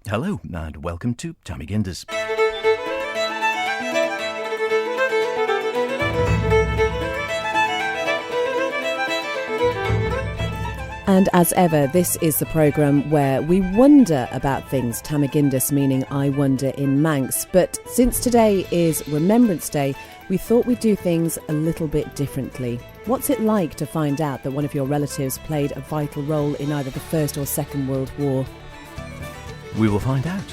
Hello and welcome to Mee Gindys. And as ever, this is the programme where we wonder about things, Mee Gindys meaning I wonder in Manx. But since today is Remembrance Day, we thought we'd do things a little bit differently. What's it like to find out that one of your relatives played a vital role in either the First or Second World War? We will find out.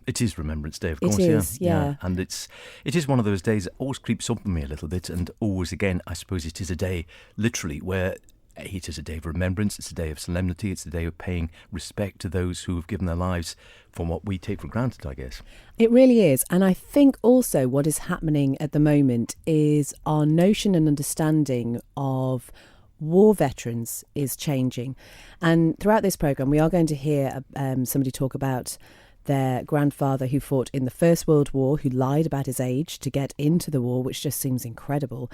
It is Remembrance Day, of course. It is, yeah. And it is one of those days that always creeps up on me a little bit, and always again, I suppose it is a day, literally, where it is a day of remembrance, it's a day of solemnity, it's a day of paying respect to those who have given their lives for what we take for granted, I guess. It really is. And I think also what is happening at the moment is our notion and understanding of war veterans is changing. And throughout this programme, we are going to hear somebody talk about their grandfather who fought in the First World War, who lied about his age to get into the war, which just seems incredible.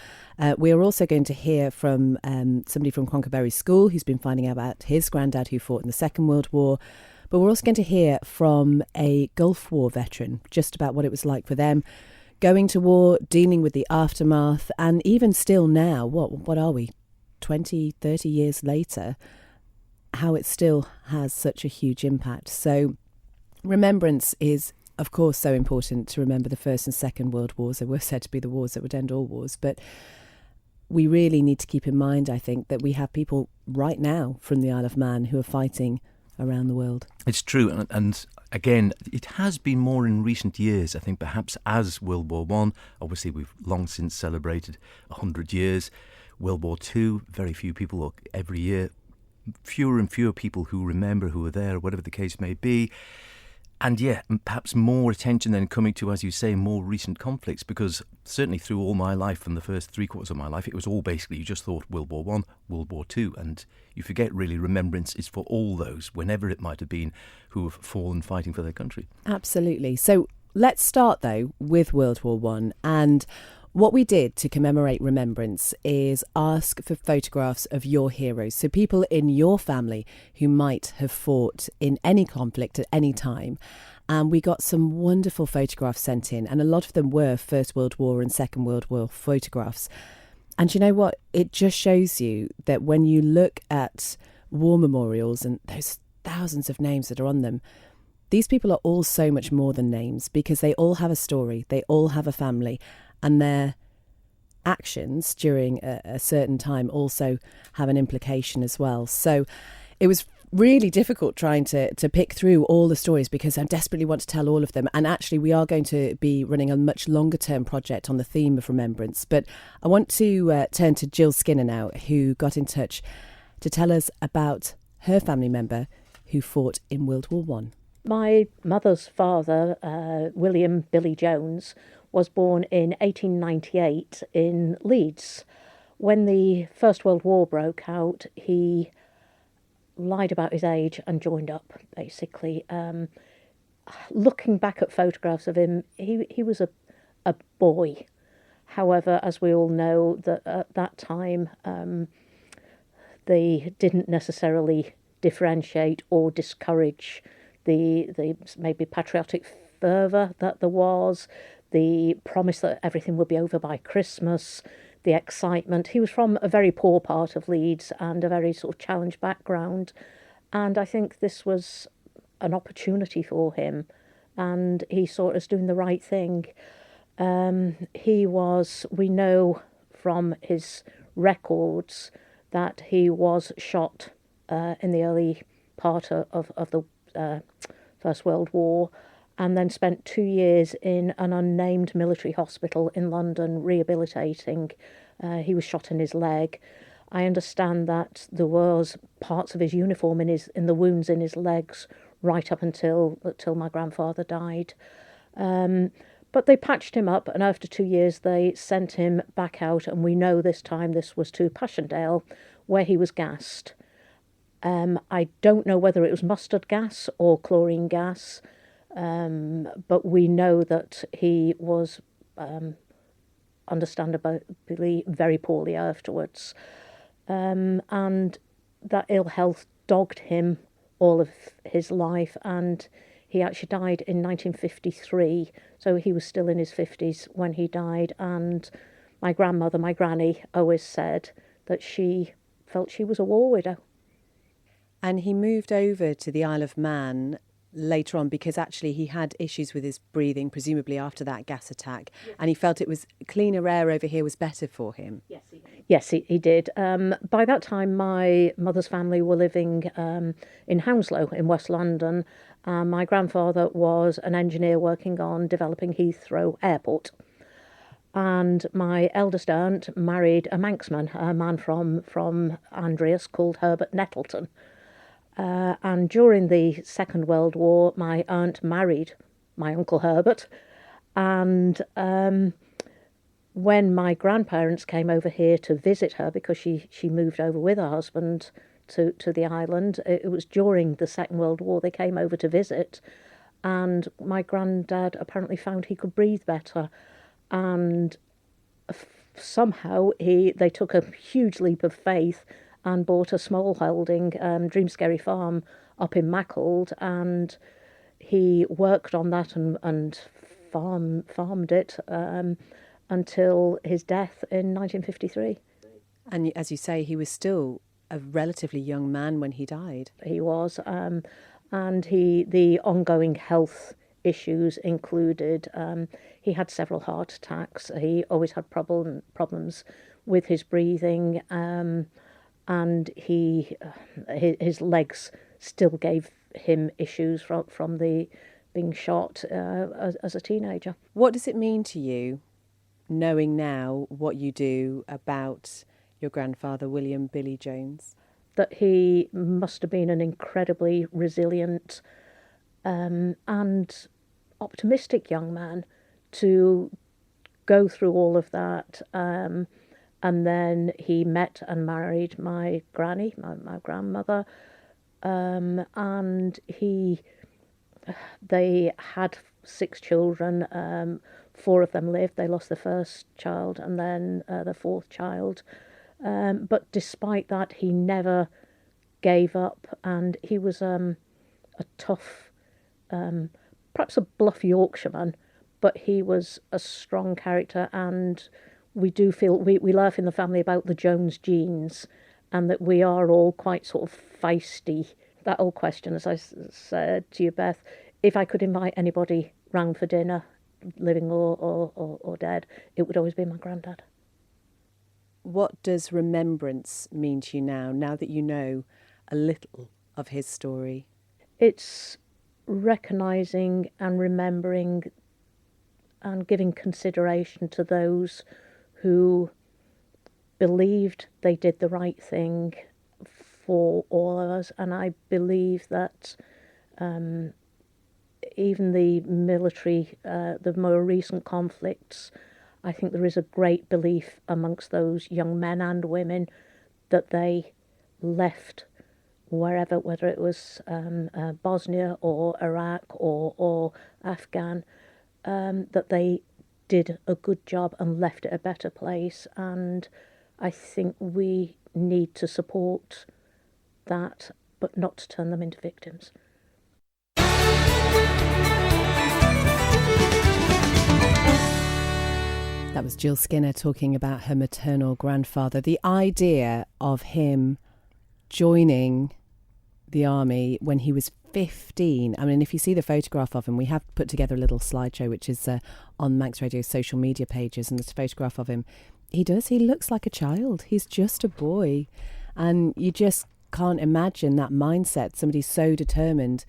We are also going to hear from somebody from Cronkerberry School who's been finding out about his granddad who fought in the Second World War. But we're also going to hear from a Gulf War veteran, just about what it was like for them, going to war, dealing with the aftermath, and even still now, what are we, 20, 30 years later, how it still has such a huge impact. So remembrance is, of course, so important to remember the First and Second World Wars. They were said to be the wars that would end all wars. But we really need to keep in mind, I think, that we have people right now from the Isle of Man who are fighting around the world. It's true. And again, it has been more in recent years, I think, perhaps as World War One. Obviously, we've long since celebrated 100 years. World War Two, very few people, look, every year, fewer and fewer people who remember, who were there, whatever the case may be. And yeah, perhaps more attention then coming to, as you say, more recent conflicts, because certainly through all my life, from the first 3/4 of my life, it was all basically, you just thought World War One, World War Two, and you forget really remembrance is for all those, whenever it might have been, who have fallen fighting for their country. Absolutely. So let's start though with World War One. And what we did to commemorate remembrance is ask for photographs of your heroes. So people in your family who might have fought in any conflict at any time. And we got some wonderful photographs sent in. And a lot of them were First World War and Second World War photographs. And you know what? It just shows you that when you look at war memorials and those thousands of names that are on them, these people are all so much more than names, because they all have a story. They all have a family. And their actions during a certain time also have an implication as well. So it was really difficult trying to pick through all the stories, because I desperately want to tell all of them. And actually, we are going to be running a much longer term project on the theme of remembrance. But I want to turn to Jill Skinner now, who got in touch to tell us about her family member who fought in World War One. My mother's father, William Billy Jones, was born in 1898 in Leeds. When the First World War broke out, he lied about his age and joined up, basically. Looking back at photographs of him, he was a boy. However, as we all know, that at that time, they didn't necessarily differentiate or discourage the maybe patriotic fervour that there was, the promise that everything would be over by Christmas, the excitement. He was from a very poor part of Leeds and a very sort of challenged background. And I think this was an opportunity for him, and he saw it as doing the right thing. We know from his records that he was shot in the early part of the First World War, and then spent 2 years in an unnamed military hospital in London rehabilitating. He was shot in his leg. I understand that there was parts of his uniform in the wounds in his legs right up until my grandfather died. But they patched him up, and after 2 years they sent him back out, and we know this time this was to Passchendaele, where he was gassed. I don't know whether it was mustard gas or chlorine gas, but we know that he was understandably very poorly afterwards. And that ill health dogged him all of his life, and he actually died in 1953, so he was still in his 50s when he died. And my grandmother, my granny, always said that she felt she was a war widow. And he moved over to the Isle of Man later on because actually he had issues with his breathing, presumably after that gas attack, and he felt it was cleaner air over here was better for him. Yes, he did. By that time, my mother's family were living in Hounslow in West London. My grandfather was an engineer working on developing Heathrow Airport. And my eldest aunt married a Manxman, a man from Andreas called Herbert Nettleton. And during the Second World War, my aunt married my Uncle Herbert. And when my grandparents came over here to visit her, because she moved over with her husband to the island, it was during the Second World War they came over to visit. And my granddad apparently found he could breathe better. And somehow they took a huge leap of faith and bought a small holding, Dreamscary Farm, up in Mackhold, and he worked on that and farmed it until his death in 1953. And as you say, he was still a relatively young man when he died. He was, and the ongoing health issues included, he had several heart attacks. He always had problems with his breathing. And his legs still gave him issues from the being shot as a teenager. What does it mean to you, knowing now what you do about your grandfather, William Billy Jones? That he must have been an incredibly resilient and optimistic young man to go through all of that. And then he met and married my granny, my grandmother, and they had 6 children. 4 of them lived. They lost the first child and then the 4th child. But despite that, he never gave up, and he was a tough, perhaps a bluff Yorkshireman, but he was a strong character. And we do feel, we laugh in the family about the Jones genes, and that we are all quite sort of feisty. That old question, as I said to you, Beth, if I could invite anybody round for dinner, living or dead, it would always be my granddad. What does remembrance mean to you now that you know a little of his story? It's recognising and remembering and giving consideration to those who believed they did the right thing for all of us. And I believe that even the military, the more recent conflicts, I think there is a great belief amongst those young men and women that they left wherever, whether it was Bosnia or Iraq or Afghan, that they did a good job and left it a better place. And I think we need to support that, but not to turn them into victims. That was Jill Skinner talking about her maternal grandfather. The idea of him joining the army when he was 15. I mean, if you see the photograph of him, we have put together a little slideshow, which is on Manx Radio's social media pages, and there's a photograph of him. He looks like a child. He's just a boy. And you just can't imagine that mindset, somebody so determined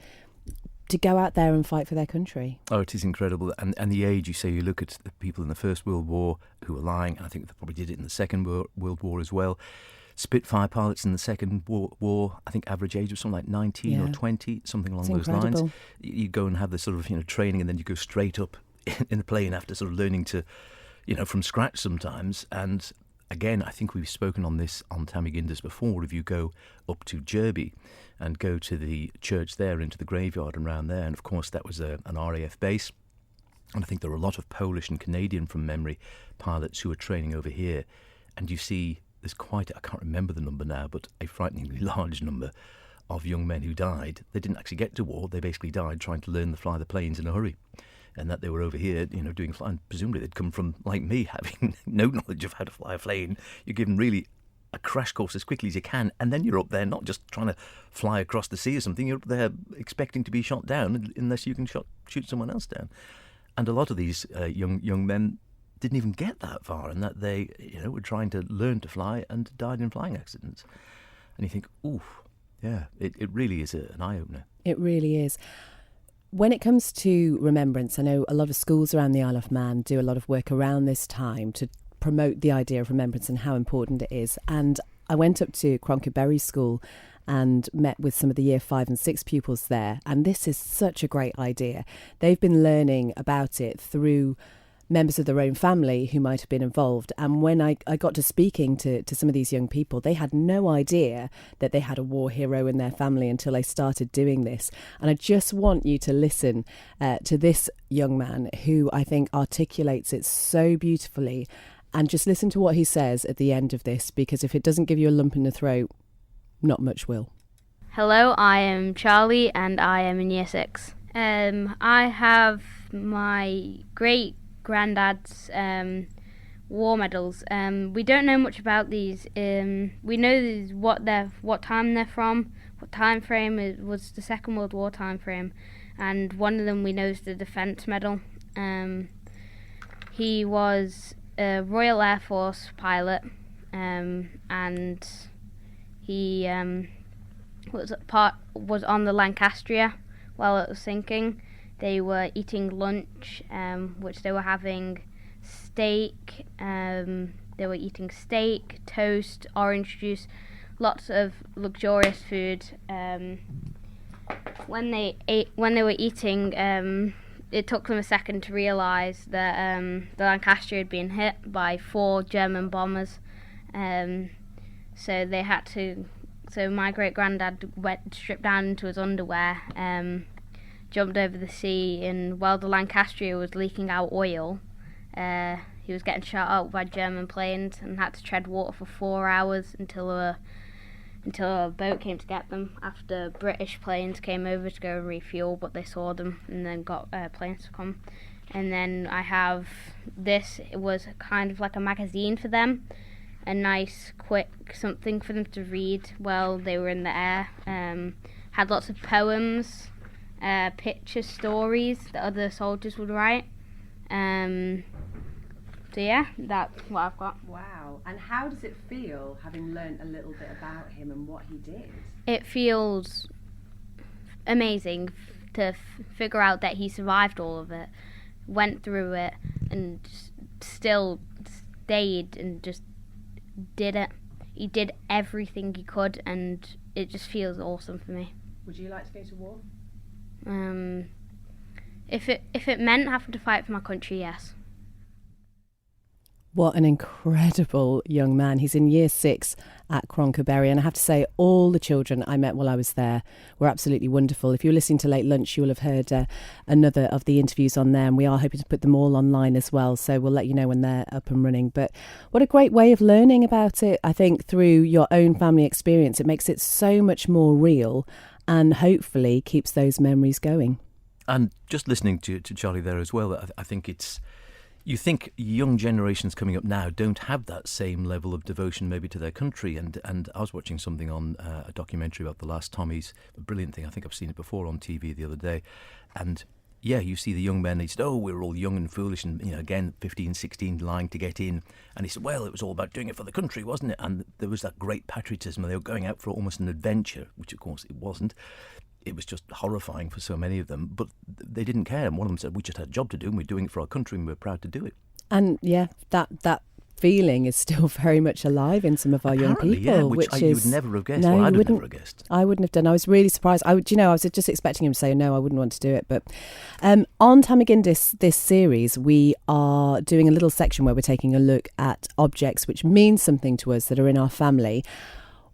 to go out there and fight for their country. Oh, it is incredible. And the age, you say, you look at the people in the First World War who were lying, and I think they probably did it in the Second World War as well. Spitfire pilots in the Second War, I think average age was something like 19 or 20, something along those lines. You go and have this sort of training, and then you go straight up in the plane after sort of learning to, from scratch sometimes. And again, I think we've spoken on this on Mee Gindys before. If you go up to Derby and go to the church there, into the graveyard and round there, and of course that was an RAF base. And I think there were a lot of Polish and Canadian, from memory, pilots who were training over here. And you see there's quite, I can't remember the number now, but a frighteningly large number of young men who died, they didn't actually get to war. They basically died trying to learn to fly the planes in a hurry. And that they were over here, doing flying. Presumably they'd come from, like me, having no knowledge of how to fly a plane. You're given really a crash course as quickly as you can, and then you're up there not just trying to fly across the sea or something. You're up there expecting to be shot down unless you can shoot someone else down. And a lot of these young men didn't even get that far, and that they were trying to learn to fly and died in flying accidents. And you think, ooh, yeah, it really is an eye-opener. It really is. When it comes to remembrance, I know a lot of schools around the Isle of Man do a lot of work around this time to promote the idea of remembrance and how important it is. And I went up to Cronkerberry School and met with some of the year 5 and 6 pupils there. And this is such a great idea. They've been learning about it through members of their own family who might have been involved. And when I got to speaking to some of these young people, they had no idea that they had a war hero in their family until they started doing this. And I just want you to listen to this young man who I think articulates it so beautifully. And just listen to what he says at the end of this, because if it doesn't give you a lump in the throat, not much will. Hello, I am Charlie and I am in year 6. I have my great-granddad's war medals. We don't know much about these. We know what time they're from, what time frame. It was the Second World War time frame, and one of them we know is the Defence Medal. He was a Royal Air Force pilot, and he was on the Lancastria while it was sinking. They were eating lunch, which they were having steak. They were eating steak, toast, orange juice, lots of luxurious food. When they were eating, it took them a second to realise that the Lancastria had been hit by 4 German bombers. So they had to. So my great granddad stripped down into his underwear, jumped over the sea, and while the Lancastria was leaking out oil, he was getting shot out by German planes and had to tread water for 4 hours until a boat came to get them, after British planes came over to go and refuel, but they saw them and then got planes to come. And then I have this. It was kind of like a magazine for them, a nice quick something for them to read while they were in the air. Had lots of poems, picture stories that other soldiers would write. So yeah, that's what I've got. Wow. And how does it feel, having learnt a little bit about him and what he did? It feels amazing to figure out that he survived all of it, went through it, and still stayed and just did it. He did everything he could, and it just feels awesome for me. Would you like to go to war? If it meant having to fight for my country, yes. What an incredible young man. He's in year 6 at Cronkerberry, and I have to say all the children I met while I was there were absolutely wonderful. If you're listening to Late Lunch, you will have heard another of the interviews on there, and we are hoping to put them all online as well, so we'll let you know when they're up and running. But what a great way of learning about it. I think through your own family experience, it makes it so much more real and hopefully keeps those memories going. And just listening to Charlie there as well, I think it's... You think young generations coming up now don't have that same level of devotion maybe to their country, and I was watching something on a documentary about the last Tommies, a brilliant thing. I think I've seen it before on TV the other day, and yeah, you see the young men, he said, oh, we were all young and foolish and, again, 15, 16, lying to get in. And he said, well, it was all about doing it for the country, wasn't it? And there was that great patriotism, and they were going out for almost an adventure, which of course it wasn't. It was just horrifying for so many of them, but they didn't care. And one of them said, we just had a job to do, and we're doing it for our country, and we're proud to do it. And yeah, that feeling is still very much alive in some of our young people. Yeah, which you would never have guessed. No, well, I'd have never guessed. I wouldn't have done. I was really surprised. I was just expecting him to say, no, I wouldn't want to do it. But on Mee Gindys, this series, we are doing a little section where we're taking a look at objects which mean something to us that are in our family.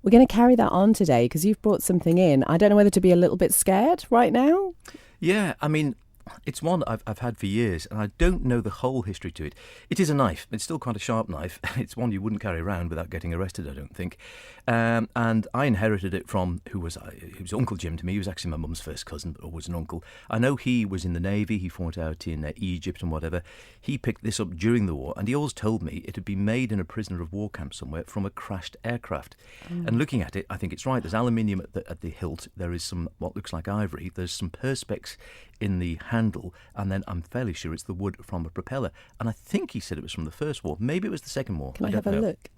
We're going to carry that on today because you've brought something in. I don't know whether to be a little bit scared right now. Yeah, I mean, It's one I've had for years, and I don't know the whole history to it. It is a knife. It's still quite a sharp knife. It's one you wouldn't carry around without getting arrested, I don't think. And I inherited it from who was Uncle Jim to me. He was actually my mum's first cousin, but always an uncle. I know he was in the Navy. He fought out in Egypt and whatever. He picked this up during the war, and he always told me it had been made in a prisoner of war camp somewhere from a crashed aircraft. And looking at it, I think it's right. There's aluminium at the hilt. There is some what looks like ivory. There's some perspex in the handle, and then I'm fairly sure it's the wood from a propeller. And I think he said it was from the First War. Maybe it was the Second War. Can I don't have a know. look?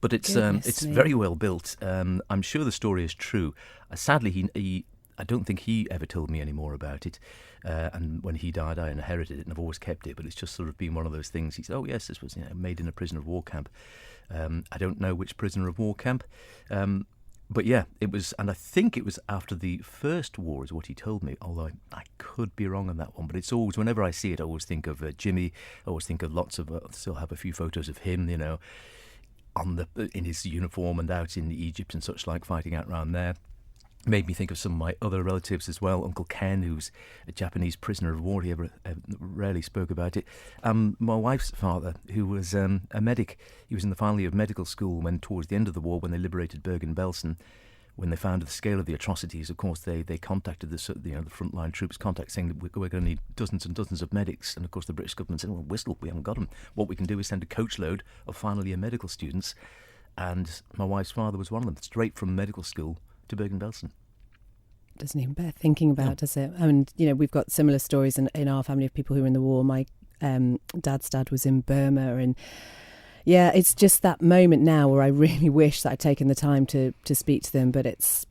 But it's Goodness me. very well built. I'm sure the story is true. Sadly, I don't think he ever told me any more about it. And when he died, I inherited it, and I've always kept it. But it's just sort of been one of those things. He said, "Oh yes, this was made in a prisoner of war camp." I don't know which prisoner of war camp. But yeah, it was, and I think it was after the First War is what he told me, although I could be wrong on that one. But it's always, whenever I see it, I always think of Jimmy. I always think of lots of, still have a few photos of him, in his uniform and out in Egypt and such like, fighting out round there. Made me think of some of my other relatives as well. Uncle Ken, who's a Japanese prisoner of war, he rarely spoke about it. My wife's father, who was a medic, he was in the final year of medical school when, towards the end of the war, when they liberated Bergen-Belsen. When they found the scale of the atrocities, of course, they contacted the frontline troops, saying that we're going to need dozens and dozens of medics. And of course, the British government said, "Well, whistle, we haven't got them. What we can do is send a coachload of final year medical students." And my wife's father was one of them, straight from medical school to Bergen-Belsen. Doesn't even bear thinking about, does it? I mean, we've got similar stories in our family of people who were in the war. My dad's dad was in Burma, and yeah, it's just that moment now where I really wish that I'd taken the time to speak to them, but it's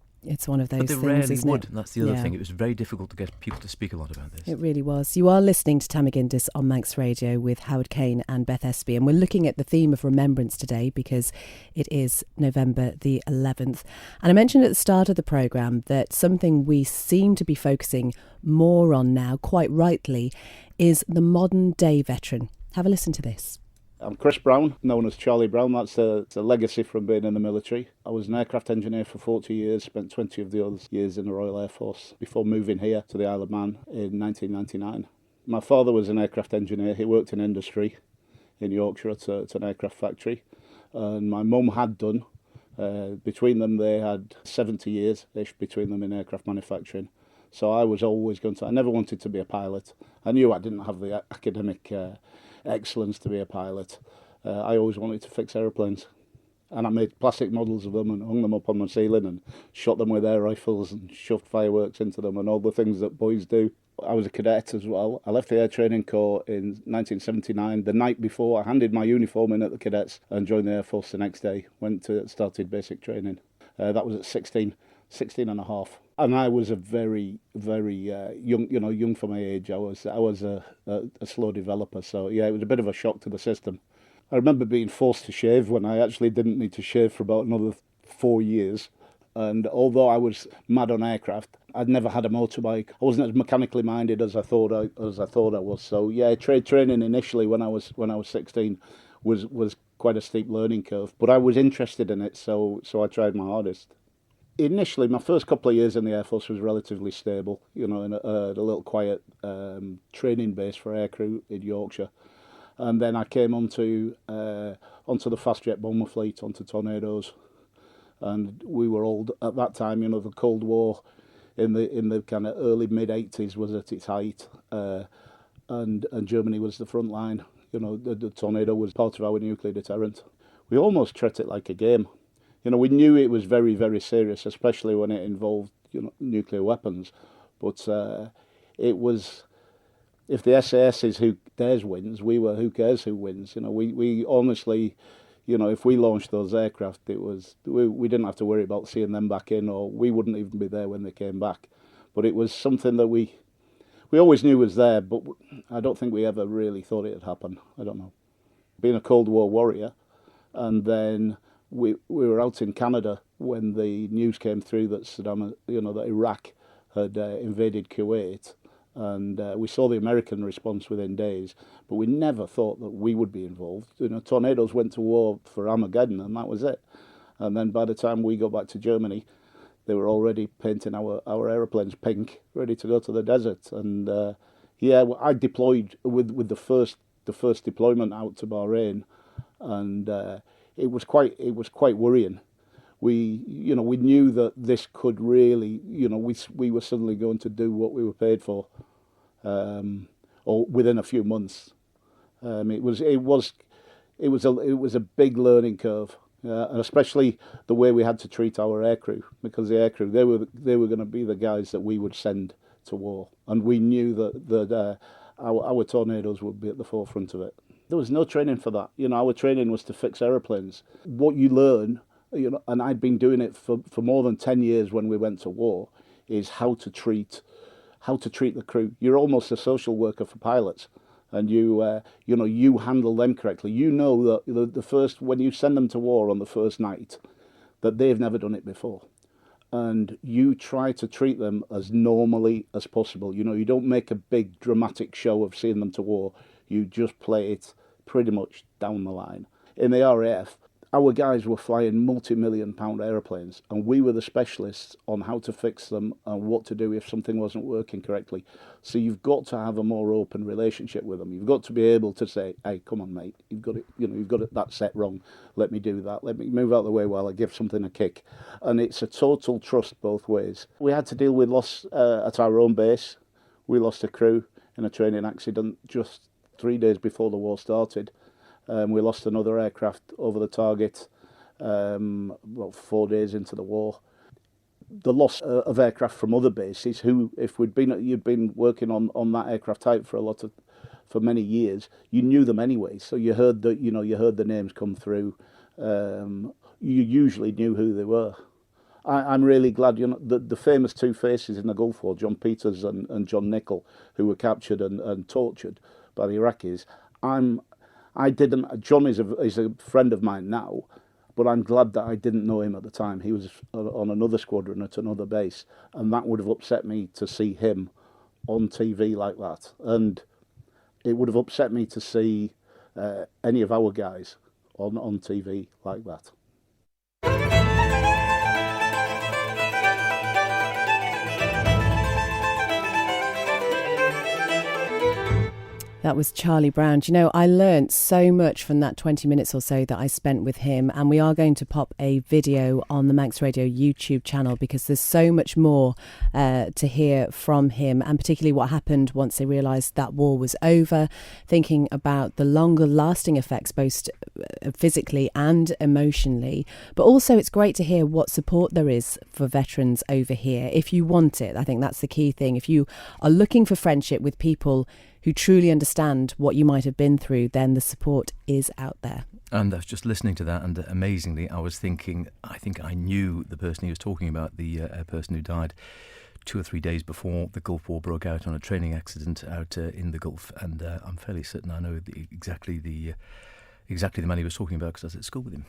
one of those but they things, rarely isn't would. it? And that's the other thing. It was very difficult to get people to speak a lot about this. It really was. You are listening to Mee Gindys on Manx Radio with Howard Kane and Beth Espy, and we're looking at the theme of remembrance today because it is November the 11th. And I mentioned at the start of the programme that something we seem to be focusing more on now, quite rightly, is the modern day veteran. Have a listen to this. I'm Chris Brown, known as Charlie Brown. That's a legacy from being in the military. I was an aircraft engineer for 40 years, spent 20 of the other years in the Royal Air Force before moving here to the Isle of Man in 1999. My father was an aircraft engineer. He worked in industry in Yorkshire at an aircraft factory. And my mum had done. Between them, they had 70 years-ish between them in aircraft manufacturing. So I was always I never wanted to be a pilot. I knew I didn't have the academic excellence to be a pilot. I always wanted to fix aeroplanes, and I made plastic models of them and hung them up on my ceiling and shot them with air rifles and shoved fireworks into them and all the things that boys do. I was a cadet as well. I left the Air Training Corps in 1979. The night before, I handed my uniform in at the cadets and joined the Air Force the next day. Started basic training. That was at 16 and a half. And I was a very, very young for my age. I was a slow developer, so yeah, it was a bit of a shock to the system. I remember being forced to shave when I actually didn't need to shave for about another 4 years. And although I was mad on aircraft, I'd never had a motorbike. I wasn't as mechanically minded as I thought I was. So yeah, trade training initially when I was 16 was quite a steep learning curve. But I was interested in it, so I tried my hardest. Initially, my first couple of years in the Air Force was relatively stable, in a little quiet training base for aircrew in Yorkshire. And then I came onto the fast jet bomber fleet, onto Tornadoes. And we were all, at that time, the Cold War in the kind of early mid-80s was at its height. And Germany was the front line. The Tornado was part of our nuclear deterrent. We almost treat it like a game. We knew it was very, very serious, especially when it involved, nuclear weapons. But it was, if the SAS is who dares wins, we were who cares who wins. We honestly, if we launched those aircraft, we didn't have to worry about seeing them back in, or we wouldn't even be there when they came back. But it was something that we always knew was there, but I don't think we ever really thought it would happen. I don't know. Being a Cold War warrior, and then we were out in Canada when the news came through that that Iraq had invaded Kuwait, and we saw the American response within days, but we never thought that we would be involved. Tornadoes went to war for Armageddon, and that was it. And then by the time we got back to Germany, they were already painting our aeroplanes pink, ready to go to the desert. And I deployed with the first deployment out to Bahrain, and it was quite worrying. We knew that this could really, we were suddenly going to do what we were paid for, or within a few months. It was a big learning curve, and especially the way we had to treat our aircrew, because the aircrew, they were going to be the guys that we would send to war, and we knew that our Tornadoes would be at the forefront of it. There was no training for that. Our training was to fix aeroplanes. What you learn, and I'd been doing it for more than 10 years when we went to war, is how to treat the crew. You're almost a social worker for pilots, and you handle them correctly. You know that the first, when you send them to war on the first night, that they've never done it before, and you try to treat them as normally as possible. You don't make a big dramatic show of seeing them to war. You just play it pretty much down the line. In the RAF, our guys were flying multi-million-pound aeroplanes, and we were the specialists on how to fix them and what to do if something wasn't working correctly. So you've got to have a more open relationship with them. You've got to be able to say, "Hey, come on, mate, you've got it that set wrong. Let me do that. Let me move out of the way while I give something a kick." And it's a total trust both ways. We had to deal with loss at our own base. We lost a crew in a training accident just 3 days before the war started. We lost another aircraft over the target 4 days into the war. The loss of aircraft from other bases, who, if you'd been working on that aircraft type for many years, you knew them anyway. So you heard the names come through. You usually knew who they were. I'm really glad, the famous two faces in the Gulf War, John Peters and John Nichol, who were captured and tortured by the Iraqis. John is a friend of mine now, but I'm glad that I didn't know him at the time. He was on another squadron at another base, and that would have upset me to see him on TV like that. And it would have upset me to see any of our guys on TV like that. That was Charlie Brown. I learnt so much from that 20 minutes or so that I spent with him, and we are going to pop a video on the Manx Radio YouTube channel because there's so much more to hear from him, and particularly what happened once they realised that war was over, thinking about the longer lasting effects both physically and emotionally. But also it's great to hear what support there is for veterans over here if you want it. I think that's the key thing. If you are looking for friendship with people who truly understand what you might have been through, then the support is out there. And I was just listening to that, and amazingly, I was thinking, I think I knew the person he was talking about, the person who died 2 or 3 days before the Gulf War broke out on a training accident out in the Gulf. And I'm fairly certain I know exactly the man he was talking about because I was at school with him.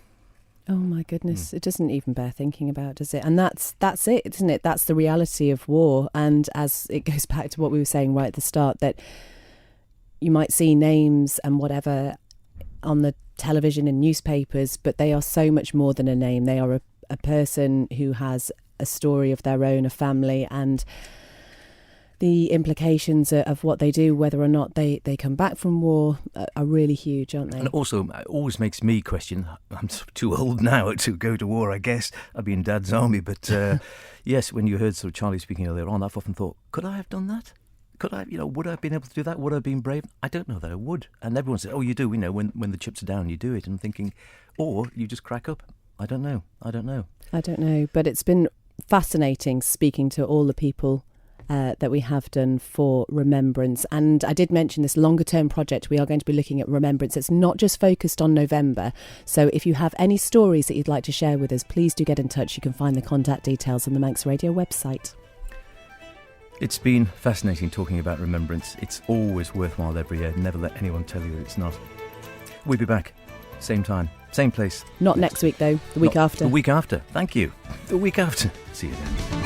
Oh my goodness, It doesn't even bear thinking about, does it? And that's it, isn't it? That's the reality of war. And as it goes back to what we were saying right at the start, that you might see names and whatever on the television and newspapers, but they are so much more than a name. They are a person who has a story of their own, a family, and the implications of what they do, whether or not they come back from war, are really huge, aren't they? And also, it always makes me question, I'm too old now to go to war, I guess. I'd be in Dad's army. But yes, when you heard sort of Charlie speaking earlier on, I've often thought, could I have done that? Could I, would I have been able to do that? Would I have been brave? I don't know that I would. And everyone said, oh, you do, when the chips are down, you do it. And I'm thinking, or you just crack up. I don't know. But it's been fascinating speaking to all the people that we have done for Remembrance. And I did mention this longer term project. We are going to be looking at Remembrance. It's not just focused on November. So if you have any stories that you'd like to share with us, please do get in touch. You can find the contact details on the Manx Radio website. It's been fascinating talking about Remembrance. It's always worthwhile every year. Never let anyone tell you that it's not. We'll be back. Same time, same place. Not next week, though. The week after. The week after. Thank you. The week after. See you then.